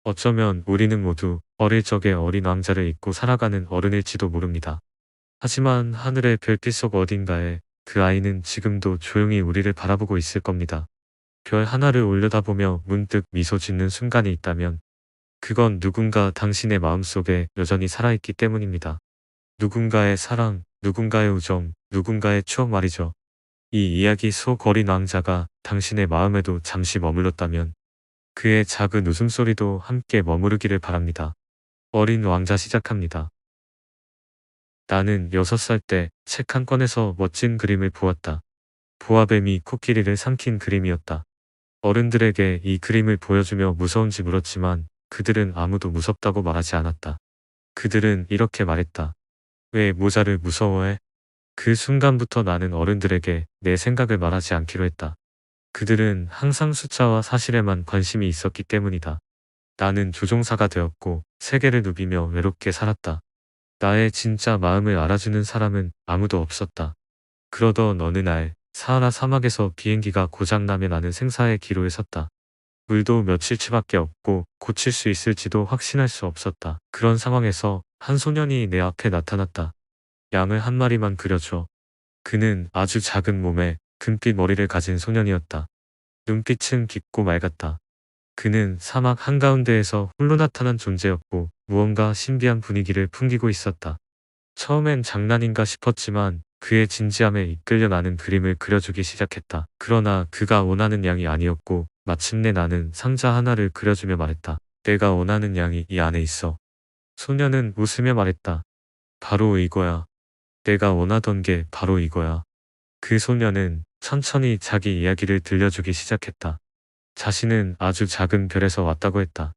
어쩌면 우리는 모두 어릴 적에 어린 왕자를 잊고 살아가는 어른일지도 모릅니다. 하지만 하늘의 별빛 속 어딘가에 그 아이는 지금도 조용히 우리를 바라보고 있을 겁니다. 별 하나를 올려다보며 문득 미소 짓는 순간이 있다면 그건 누군가 당신의 마음속에 여전히 살아있기 때문입니다. 누군가의 사랑, 누군가의 우정, 누군가의 추억 말이죠. 이 이야기 속 어린 왕자가 당신의 마음에도 잠시 머물렀다면 그의 작은 웃음소리도 함께 머무르기를 바랍니다. 어린 왕자 시작합니다. 나는 6살 때 책 한 권에서 멋진 그림을 보았다. 보아뱀이 코끼리를 삼킨 그림이었다. 어른들에게 이 그림을 보여주며 무서운지 물었지만 그들은 아무도 무섭다고 말하지 않았다. 그들은 이렇게 말했다. 왜 모자를 무서워해? 그 순간부터 나는 어른들에게 내 생각을 말하지 않기로 했다. 그들은 항상 숫자와 사실에만 관심이 있었기 때문이다. 나는 조종사가 되었고 세계를 누비며 외롭게 살았다. 나의 진짜 마음을 알아주는 사람은 아무도 없었다. 그러던 어느 날 사하라 사막에서 비행기가 고장나며 나는 생사의 기로에 섰다. 물도 며칠치밖에 없고 고칠 수 있을지도 확신할 수 없었다. 그런 상황에서 한 소년이 내 앞에 나타났다. 양을 한 마리만 그려줘. 그는 아주 작은 몸에 금빛 머리를 가진 소년이었다. 눈빛은 깊고 맑았다. 그는 사막 한가운데에서 홀로 나타난 존재였고 무언가 신비한 분위기를 풍기고 있었다. 처음엔 장난인가 싶었지만 그의 진지함에 이끌려 나는 그림을 그려주기 시작했다. 그러나 그가 원하는 양이 아니었고 마침내 나는 상자 하나를 그려주며 말했다. 내가 원하는 양이 이 안에 있어. 소녀는 웃으며 말했다. 바로 이거야. 내가 원하던 게 바로 이거야. 그 소녀는 천천히 자기 이야기를 들려주기 시작했다. 자신은 아주 작은 별에서 왔다고 했다.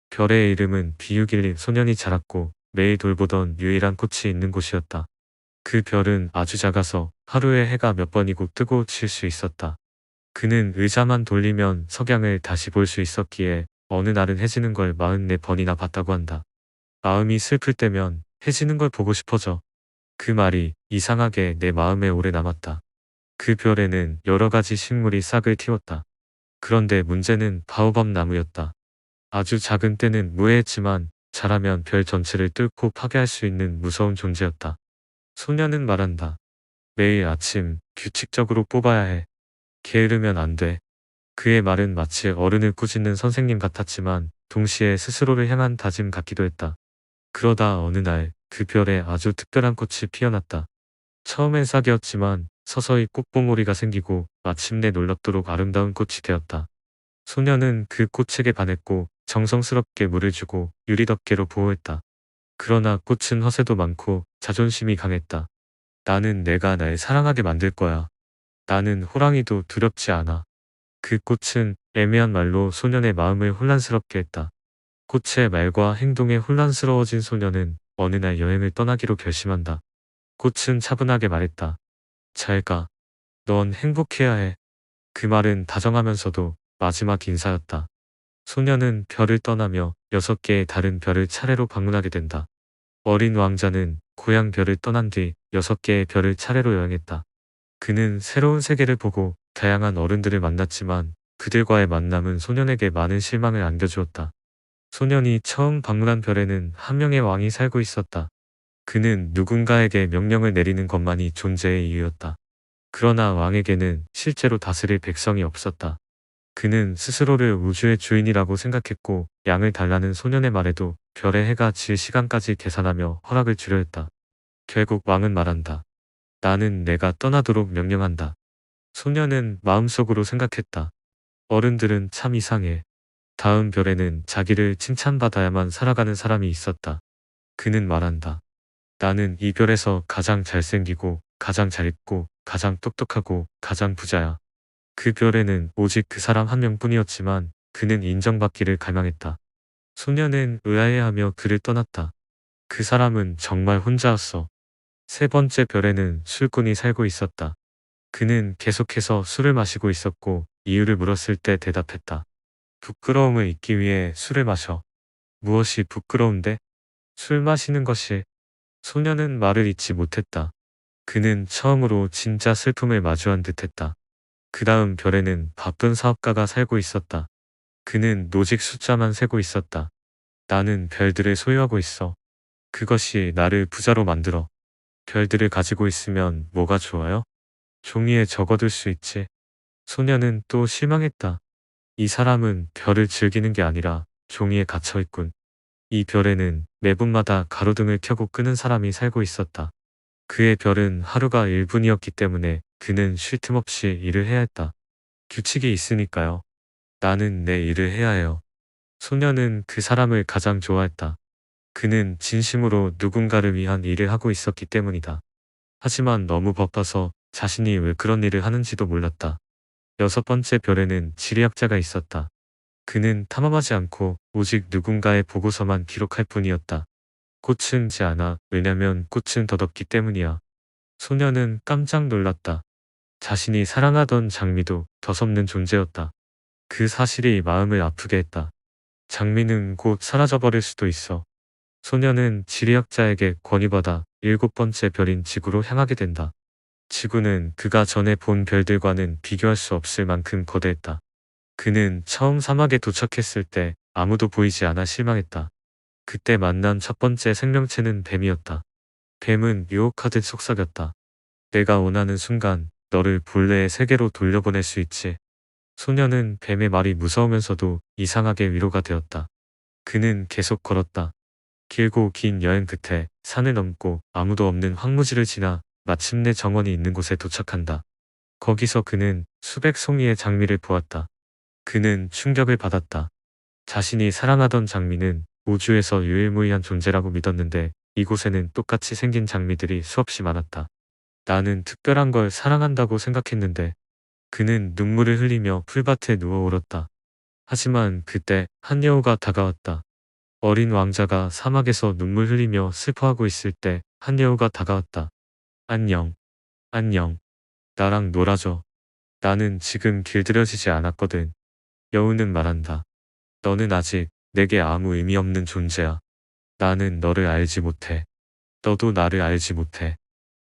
별의 이름은 비유길리. 소년이 자랐고 매일 돌보던 유일한 꽃이 있는 곳이었다. 그 별은 아주 작아서 하루에 해가 몇 번이고 뜨고 질 수 있었다. 그는 의자만 돌리면 석양을 다시 볼 수 있었기에 어느 날은 해지는 걸 44번이나 봤다고 한다. 마음이 슬플 때면 해지는 걸 보고 싶어져. 그 말이 이상하게 내 마음에 오래 남았다. 그 별에는 여러 가지 식물이 싹을 틔웠다. 그런데 문제는 바오밥 나무였다. 아주 작은 때는 무해했지만 자라면 별 전체를 뚫고 파괴할 수 있는 무서운 존재였다. 소녀는 말한다. 매일 아침 규칙적으로 뽑아야 해. 게으르면 안 돼. 그의 말은 마치 어른을 꾸짖는 선생님 같았지만 동시에 스스로를 향한 다짐 같기도 했다. 그러다 어느 날 그 별에 아주 특별한 꽃이 피어났다. 처음엔 싹이었지만 서서히 꽃봉오리가 생기고 마침내 놀랍도록 아름다운 꽃이 되었다. 소녀는 그 꽃에게 반했고 정성스럽게 물을 주고 유리덮개로 보호했다. 그러나 꽃은 허세도 많고 자존심이 강했다. 나는 내가 날 사랑하게 만들 거야. 나는 호랑이도 두렵지 않아. 그 꽃은 애매한 말로 소년의 마음을 혼란스럽게 했다. 꽃의 말과 행동에 혼란스러워진 소년은 어느 날 여행을 떠나기로 결심한다. 꽃은 차분하게 말했다. 잘 가. 넌 행복해야 해. 그 말은 다정하면서도 마지막 인사였다. 소년은 별을 떠나며 6개의 다른 별을 차례로 방문하게 된다. 어린 왕자는 고향 별을 떠난 뒤 6개의 별을 차례로 여행했다. 그는 새로운 세계를 보고 다양한 어른들을 만났지만 그들과의 만남은 소년에게 많은 실망을 안겨주었다. 소년이 처음 방문한 별에는 한 명의 왕이 살고 있었다. 그는 누군가에게 명령을 내리는 것만이 존재의 이유였다. 그러나 왕에게는 실제로 다스릴 백성이 없었다. 그는 스스로를 우주의 주인이라고 생각했고 양을 달라는 소년의 말에도 별의 해가 질 시간까지 계산하며 허락을 주려 했다. 결국 왕은 말한다. 나는 내가 떠나도록 명령한다. 소년은 마음속으로 생각했다. 어른들은 참 이상해. 다음 별에는 자기를 칭찬받아야만 살아가는 사람이 있었다. 그는 말한다. 나는 이 별에서 가장 잘생기고 가장 잘 입고 가장 똑똑하고 가장 부자야. 그 별에는 오직 그 사람 한 명뿐이었지만 그는 인정받기를 갈망했다. 소년은 의아해하며 그를 떠났다. 그 사람은 정말 혼자였어. 세 번째 별에는 술꾼이 살고 있었다. 그는 계속해서 술을 마시고 있었고 이유를 물었을 때 대답했다. 부끄러움을 잊기 위해 술을 마셔. 무엇이 부끄러운데? 술 마시는 것이. 소년은 말을 잇지 못했다. 그는 처음으로 진짜 슬픔을 마주한 듯했다. 그 다음 별에는 바쁜 사업가가 살고 있었다. 그는 노직 숫자만 세고 있었다. 나는 별들을 소유하고 있어. 그것이 나를 부자로 만들어. 별들을 가지고 있으면 뭐가 좋아요? 종이에 적어둘 수 있지. 소녀는 또 실망했다. 이 사람은 별을 즐기는 게 아니라 종이에 갇혀 있군. 이 별에는 매분마다 가로등을 켜고 끄는 사람이 살고 있었다. 그의 별은 하루가 1분이었기 때문에 그는 쉴 틈 없이 일을 해야 했다. 규칙이 있으니까요. 나는 내 일을 해야 해요. 소녀는 그 사람을 가장 좋아했다. 그는 진심으로 누군가를 위한 일을 하고 있었기 때문이다. 하지만 너무 바빠서 자신이 왜 그런 일을 하는지도 몰랐다. 여섯 번째 별에는 지리학자가 있었다. 그는 탐험하지 않고 오직 누군가의 보고서만 기록할 뿐이었다. 꽃은 지 않아. 왜냐면 꽃은 덧없기 때문이야. 소녀는 깜짝 놀랐다. 자신이 사랑하던 장미도 덧없는 존재였다. 그 사실이 마음을 아프게 했다. 장미는 곧 사라져버릴 수도 있어. 소녀는 지리학자에게 권유받아 일곱 번째 별인 지구로 향하게 된다. 지구는 그가 전에 본 별들과는 비교할 수 없을 만큼 거대했다. 그는 처음 사막에 도착했을 때 아무도 보이지 않아 실망했다. 그때 만난 첫 번째 생명체는 뱀이었다. 뱀은 유혹하듯 속삭였다. 내가 원하는 순간 너를 본래의 세계로 돌려보낼 수 있지. 소녀는 뱀의 말이 무서우면서도 이상하게 위로가 되었다. 그는 계속 걸었다. 길고 긴 여행 끝에 산을 넘고 아무도 없는 황무지를 지나 마침내 정원이 있는 곳에 도착한다. 거기서 그는 수백 송이의 장미를 보았다. 그는 충격을 받았다. 자신이 사랑하던 장미는 우주에서 유일무이한 존재라고 믿었는데 이곳에는 똑같이 생긴 장미들이 수없이 많았다. 나는 특별한 걸 사랑한다고 생각했는데 그는 눈물을 흘리며 풀밭에 누워 울었다. 하지만 그때 한 여우가 다가왔다. 어린 왕자가 사막에서 눈물 흘리며 슬퍼하고 있을 때 한 여우가 다가왔다. 안녕, 안녕. 나랑 놀아줘. 나는 지금 길들여지지 않았거든. 여우는 말한다. 너는 아직 내게 아무 의미 없는 존재야. 나는 너를 알지 못해. 너도 나를 알지 못해.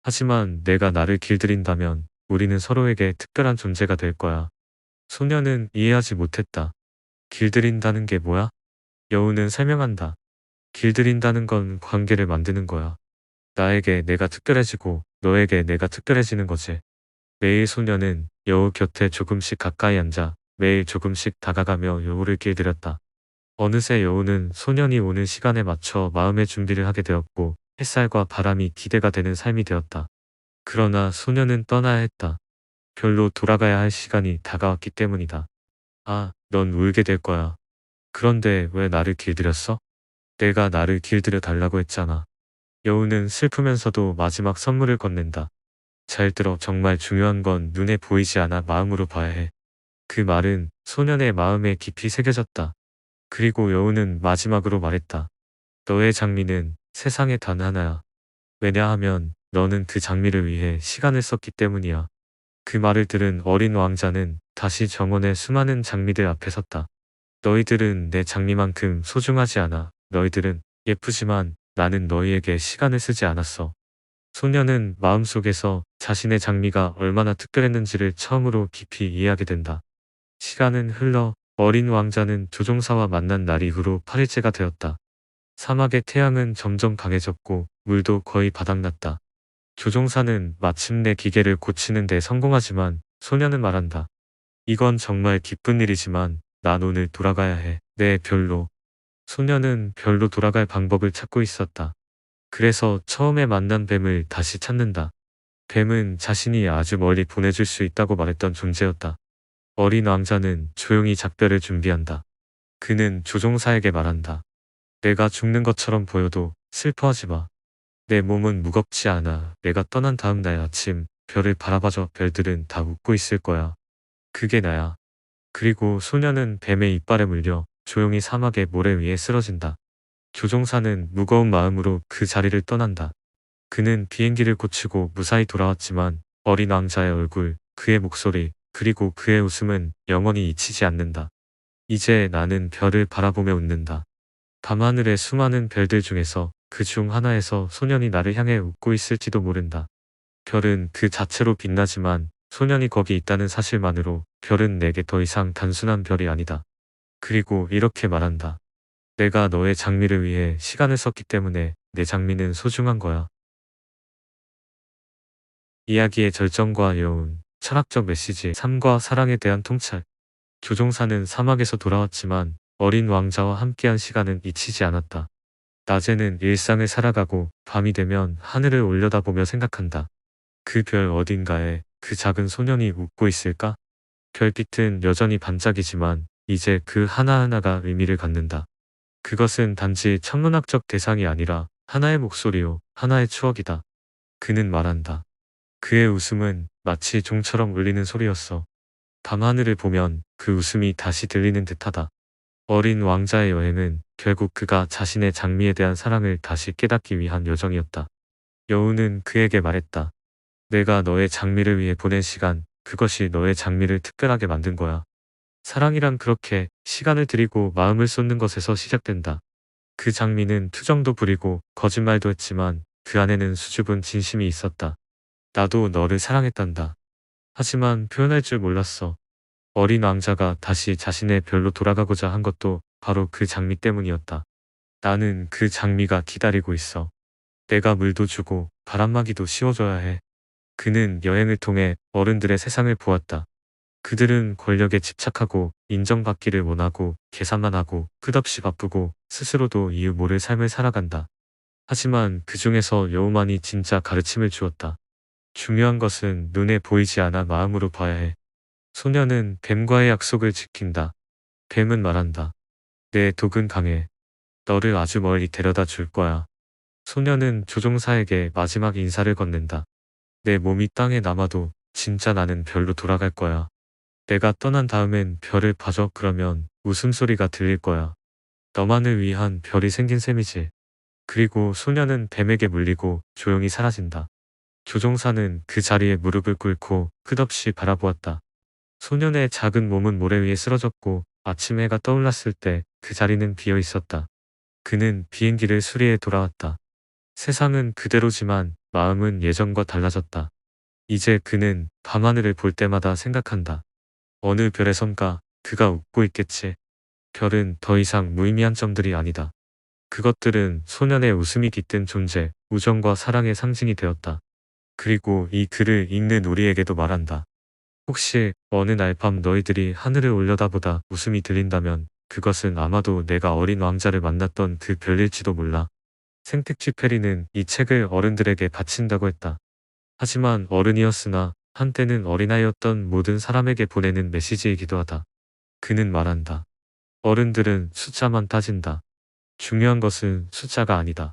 하지만 내가 나를 길들인다면 우리는 서로에게 특별한 존재가 될 거야. 소녀는 이해하지 못했다. 길들인다는 게 뭐야? 여우는 설명한다. 길들인다는 건 관계를 만드는 거야. 나에게 내가 특별해지고 너에게 내가 특별해지는 거지. 매일 소녀는 여우 곁에 조금씩 가까이 앉아 매일 조금씩 다가가며 여우를 길들였다. 어느새 여우는 소년이 오는 시간에 맞춰 마음의 준비를 하게 되었고 햇살과 바람이 기대가 되는 삶이 되었다. 그러나 소년은 떠나야 했다. 별로 돌아가야 할 시간이 다가왔기 때문이다. 아, 넌 울게 될 거야. 그런데 왜 나를 길들였어? 내가 나를 길들여 달라고 했잖아. 여우는 슬프면서도 마지막 선물을 건넨다. 잘 들어. 정말 중요한 건 눈에 보이지 않아 마음으로 봐야 해. 그 말은 소년의 마음에 깊이 새겨졌다. 그리고 여우는 마지막으로 말했다. 너의 장미는 세상에 단 하나야. 왜냐하면 너는 그 장미를 위해 시간을 썼기 때문이야. 그 말을 들은 어린 왕자는 다시 정원의 수많은 장미들 앞에 섰다. 너희들은 내 장미만큼 소중하지 않아. 너희들은 예쁘지만 나는 너희에게 시간을 쓰지 않았어. 소녀는 마음속에서 자신의 장미가 얼마나 특별했는지를 처음으로 깊이 이해하게 된다. 시간은 흘러 어린 왕자는 조종사와 만난 날 이후로 8일째가 되었다. 사막의 태양은 점점 강해졌고 물도 거의 바닥났다. 조종사는 마침내 기계를 고치는 데 성공하지만 소녀는 말한다. 이건 정말 기쁜 일이지만 난 오늘 돌아가야 해. 내 별로. 소녀는 별로 돌아갈 방법을 찾고 있었다. 그래서 처음에 만난 뱀을 다시 찾는다. 뱀은 자신이 아주 멀리 보내줄 수 있다고 말했던 존재였다. 어린 왕자는 조용히 작별을 준비한다. 그는 조종사에게 말한다. 내가 죽는 것처럼 보여도 슬퍼하지 마. 내 몸은 무겁지 않아. 내가 떠난 다음 날 아침 별을 바라봐줘. 별들은 다 웃고 있을 거야. 그게 나야. 그리고 소녀는 뱀의 이빨에 물려 조용히 사막의 모래 위에 쓰러진다. 조종사는 무거운 마음으로 그 자리를 떠난다. 그는 비행기를 고치고 무사히 돌아왔지만 어린 왕자의 얼굴, 그의 목소리, 그리고 그의 웃음은 영원히 잊히지 않는다. 이제 나는 별을 바라보며 웃는다. 밤하늘의 수많은 별들 중에서 그 중 하나에서 소년이 나를 향해 웃고 있을지도 모른다. 별은 그 자체로 빛나지만 소년이 거기 있다는 사실만으로 별은 내게 더 이상 단순한 별이 아니다. 그리고 이렇게 말한다. 내가 너의 장미를 위해 시간을 썼기 때문에 내 장미는 소중한 거야. 이야기의 절정과 여운, 철학적 메시지, 삶과 사랑에 대한 통찰. 조종사는 사막에서 돌아왔지만 어린 왕자와 함께한 시간은 잊히지 않았다. 낮에는 일상을 살아가고 밤이 되면 하늘을 올려다보며 생각한다. 그 별 어딘가에 그 작은 소년이 웃고 있을까? 별빛은 여전히 반짝이지만 이제 그 하나하나가 의미를 갖는다. 그것은 단지 천문학적 대상이 아니라 하나의 목소리요, 하나의 추억이다. 그는 말한다. 그의 웃음은 마치 종처럼 울리는 소리였어. 밤하늘을 보면 그 웃음이 다시 들리는 듯하다. 어린 왕자의 여행은 결국 그가 자신의 장미에 대한 사랑을 다시 깨닫기 위한 여정이었다. 여우는 그에게 말했다. 내가 너의 장미를 위해 보낸 시간, 그것이 너의 장미를 특별하게 만든 거야. 사랑이란 그렇게 시간을 들이고 마음을 쏟는 것에서 시작된다. 그 장미는 투정도 부리고 거짓말도 했지만 그 안에는 수줍은 진심이 있었다. 나도 너를 사랑했단다. 하지만 표현할 줄 몰랐어. 어린 왕자가 다시 자신의 별로 돌아가고자 한 것도 바로 그 장미 때문이었다. 나는 그 장미가 기다리고 있어. 내가 물도 주고 바람막이도 씌워줘야 해. 그는 여행을 통해 어른들의 세상을 보았다. 그들은 권력에 집착하고 인정받기를 원하고 계산만 하고 끝없이 바쁘고 스스로도 이유 모를 삶을 살아간다. 하지만 그 중에서 여우만이 진짜 가르침을 주었다. 중요한 것은 눈에 보이지 않아 마음으로 봐야 해. 소녀는 뱀과의 약속을 지킨다. 뱀은 말한다. 내 독은 강해. 너를 아주 멀리 데려다 줄 거야. 소녀는 조종사에게 마지막 인사를 건넨다. 내 몸이 땅에 남아도 진짜 나는 별로 돌아갈 거야. 내가 떠난 다음엔 별을 봐줘. 그러면 웃음소리가 들릴 거야. 너만을 위한 별이 생긴 셈이지. 그리고 소녀는 뱀에게 물리고 조용히 사라진다. 조종사는 그 자리에 무릎을 꿇고 끝없이 바라보았다. 소년의 작은 몸은 모래 위에 쓰러졌고 아침 해가 떠올랐을 때 그 자리는 비어 있었다. 그는 비행기를 수리해 돌아왔다. 세상은 그대로지만 마음은 예전과 달라졌다. 이제 그는 밤하늘을 볼 때마다 생각한다. 어느 별에선가 그가 웃고 있겠지. 별은 더 이상 무의미한 점들이 아니다. 그것들은 소년의 웃음이 깃든 존재, 우정과 사랑의 상징이 되었다. 그리고 이 글을 읽는 우리에게도 말한다. 혹시 어느 날 밤 너희들이 하늘을 올려다보다 웃음이 들린다면 그것은 아마도 내가 어린 왕자를 만났던 그 별일지도 몰라. 생텍쥐페리는 이 책을 어른들에게 바친다고 했다. 하지만 어른이었으나 한때는 어린아이였던 모든 사람에게 보내는 메시지이기도 하다. 그는 말한다. 어른들은 숫자만 따진다. 중요한 것은 숫자가 아니다.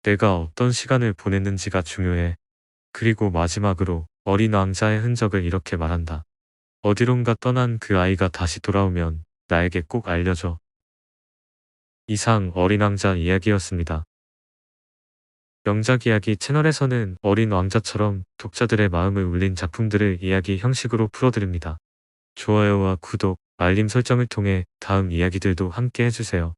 내가 어떤 시간을 보냈는지가 중요해. 그리고 마지막으로 어린 왕자의 흔적을 이렇게 말한다. 어디론가 떠난 그 아이가 다시 돌아오면 나에게 꼭 알려줘. 이상 어린 왕자 이야기였습니다. 명작 이야기 채널에서는 어린 왕자처럼 독자들의 마음을 울린 작품들을 이야기 형식으로 풀어드립니다. 좋아요와 구독, 알림 설정을 통해 다음 이야기들도 함께 해주세요.